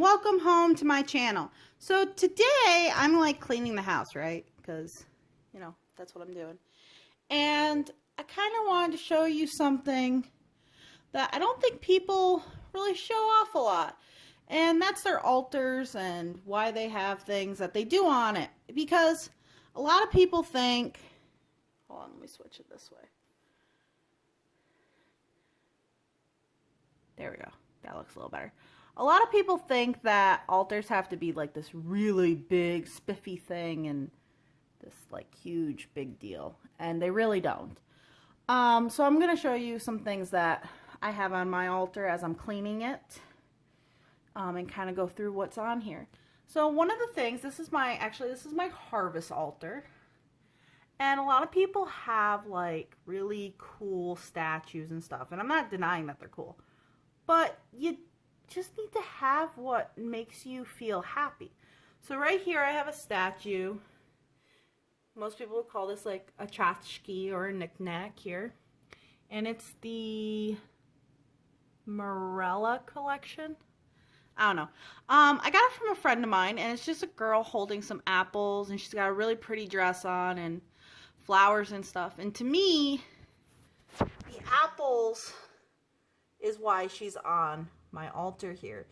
welcome home to my channel. So today I'm like cleaning the house, right? Because, you know, that's what I'm doing. And I kind of wanted to show you something that I don't think people really show off a lot. And that's their altars and why they have things that they do on it. Because a lot of people think, hold on, let me switch it this way. There we go. That looks a little better. A lot of people think that altars have to be like this really big, spiffy thing and this like huge, big deal. And they really don't. So I'm going to show you some things that I have on my altar as I'm cleaning it. And kind of go through what's on here. So one of the things, this is my harvest altar. And a lot of people have like really cool statues and stuff. And I'm not denying that they're cool. But you just need to have what makes you feel happy. So right here I have a statue. Most people would call this like a tchotchke or a knick-knack here. And it's the Morella collection. I don't know. I got it from a friend of mine, and it's just a girl holding some apples, and she's got a really pretty dress on and flowers and stuff. And to me, the apples is why she's on my altar here.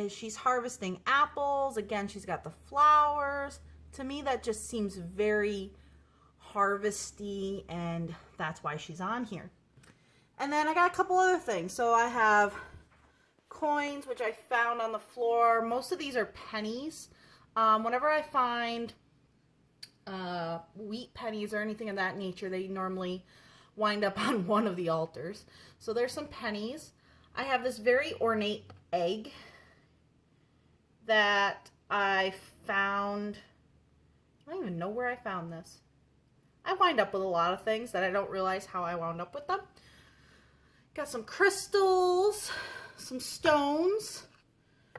She's harvesting apples. Again, she's got the flowers. To me, that just seems very harvesty, and that's why she's on here. And then I got a couple other things. So I have coins, which I found on the floor. Most of these are pennies. Whenever I find wheat pennies or anything of that nature, they normally wind up on one of the altars. So there's some pennies. I have this very ornate egg that I found. I don't even know where I found this. I wind up with a lot of things that I don't realize how I wound up with them. Got some crystals, some stones.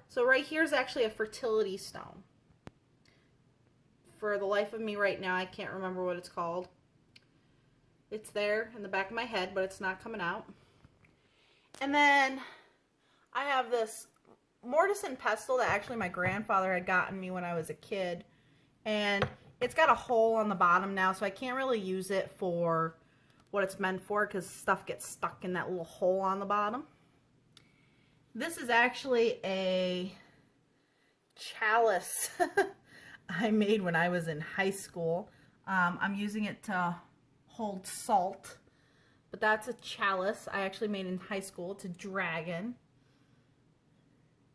So right here is actually a fertility stone. For the life of me right now, I can't remember what it's called. It's there in the back of my head, but it's not coming out. And then I have this mortise and pestle that actually my grandfather had gotten me when I was a kid. And it's got a hole on the bottom now, so I can't really use it for what it's meant for because stuff gets stuck in that little hole on the bottom. This is actually a chalice I made when I was in high school. I'm using it to hold salt. But that's a chalice I actually made in high school. It's a dragon.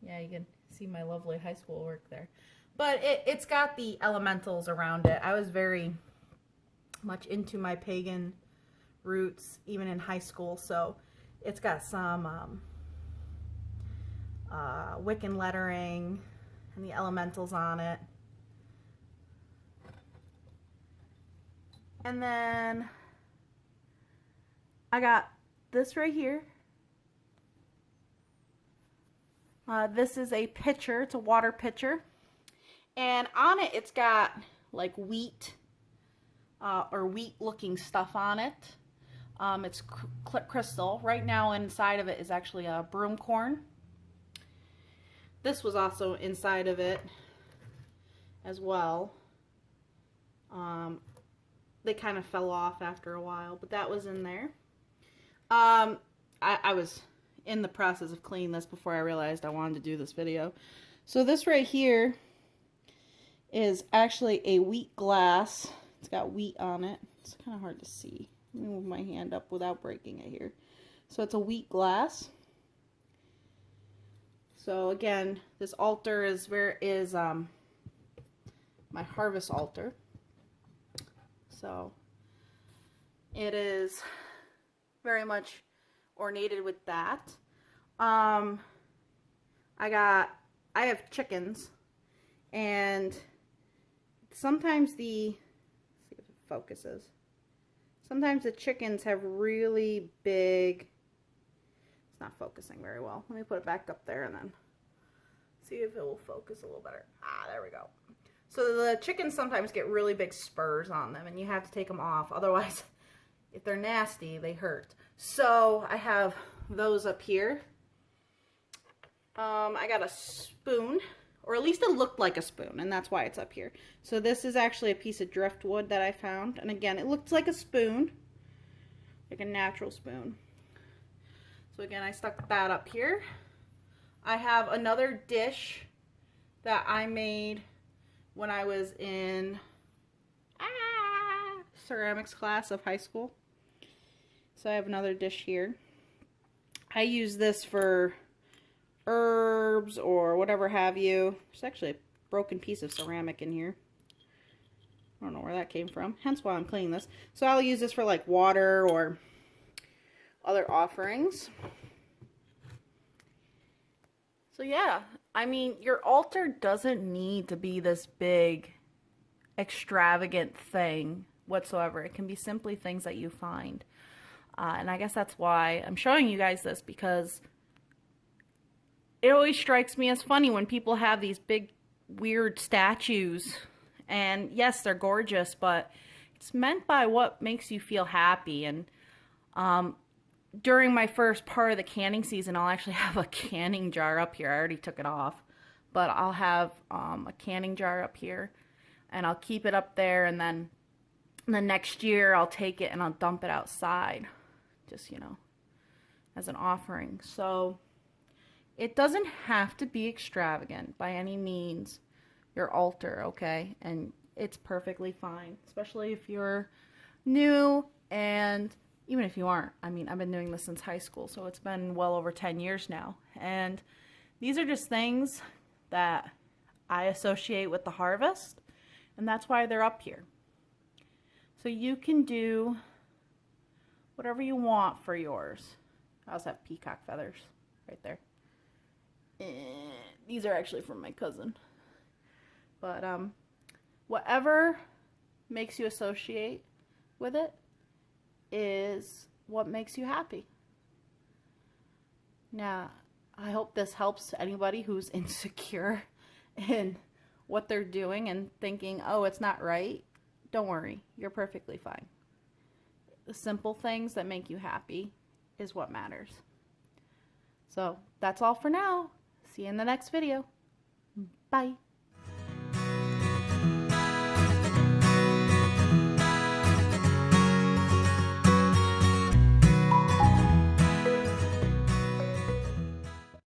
Yeah, you can see my lovely high school work there. But it's got the elementals around it. I was very much into my pagan roots, even in high school. So it's got some Wiccan lettering and the elementals on it. And then I got this right here. This is a pitcher. It's a water pitcher. And on it, it's got like wheat or wheat looking stuff on it. It's crystal. Right now inside of it is actually a broom corn. This was also inside of it as well. They kind of fell off after a while, but that was in there. I was in the process of cleaning this before I realized I wanted to do this video. So this right here is actually a wheat glass. It's got wheat on it. It's kind of hard to see. Let me move my hand up without breaking it here. So it's a wheat glass. So again, this altar is my harvest altar. So it is very much ornated with that. I have chickens, and sometimes let's see if it focuses. Sometimes the chickens have really big, it's not focusing very well. Let me put it back up there and then see if it will focus a little better. There we go. So the chickens sometimes get really big spurs on them, and you have to take them off. Otherwise, if they're nasty, they hurt. So I have those up here. I got a spoon, or at least it looked like a spoon, and that's why it's up here. So this is actually a piece of driftwood that I found, and again, it looks like a spoon, like a natural spoon. So again, I stuck that up here. I have another dish that I made when I was in ceramics class of high school. So I have another dish here. I use this for herbs or whatever have you. There's actually a broken piece of ceramic in here. I don't know where that came from, hence why I'm cleaning this. So I'll use this for like water or other offerings. So yeah, I mean, your altar doesn't need to be this big, extravagant thing whatsoever. It can be simply things that you find. And I guess that's why I'm showing you guys this, because it always strikes me as funny when people have these big, weird statues. And yes, they're gorgeous, but it's meant by what makes you feel happy. And during my first part of the canning season, I'll actually have a canning jar up here. I already took it off. But I'll have a canning jar up here. And I'll keep it up there. And then the next year, I'll take it and I'll dump it outside. Just, you know, as an offering. So it doesn't have to be extravagant by any means, your altar, okay? And it's perfectly fine, especially if you're new, and even if you aren't. I mean, I've been doing this since high school, so it's been well over 10 years now. And these are just things that I associate with the harvest, and that's why they're up here. So you can do whatever you want for yours. I also have peacock feathers right there. These are actually from my cousin. But whatever makes you associate with it is what makes you happy. Now, I hope this helps anybody who's insecure in what they're doing and thinking, oh, it's not right. Don't worry, you're perfectly fine. The simple things that make you happy is what matters. So that's all for now. See you in the next video. Bye.